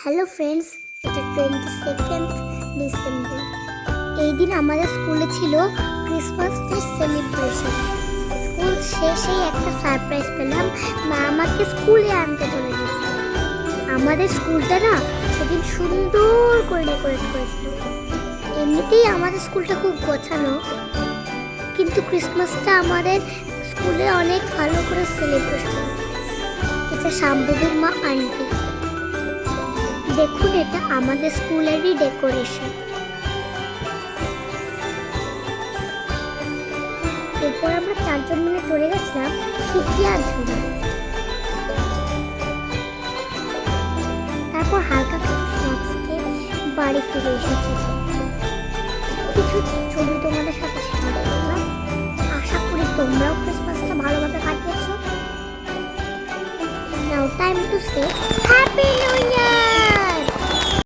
Hello friends, এটা 22nd December. এই দিন আমাদের স্কুলে ছিল ক্রিসমাস ডে সেলিব্রেশন। স্কুল শেষেই একটা সারপ্রাইজ পেলাম, মা আমাকে স্কুলে আনতে চলে গেছে। আমাদের স্কুলটা না সেদিন সুন্দর করে ডেকোরেট করেছিল। এমনিতেই আমাদের স্কুলটা খুব গোছানো, কিন্তু ক্রিসমাসটা আমাদের স্কুলে অনেক ভালো করে সেলিব্রেশন। এটা শাম্ভবীর মা আন্টি। দেখুন, এটা আমাদের স্কুলেরই ডেকোরেশন। এরপর আমরা 4 জন মিলে চলে গেছিলাম সুকিয়া ঝুড়ি। তারপর হালকা কিছু স্ন্যাক্স খেয়ে বাড়ি ফিরে এসেছি। কিছু ছবি তোমাদের সাথে শেয়ার করলাম। আশা করি তোমরাও ক্রিসমাসটা ভালোভাবে কাটিয়েছো। Now time to say happy new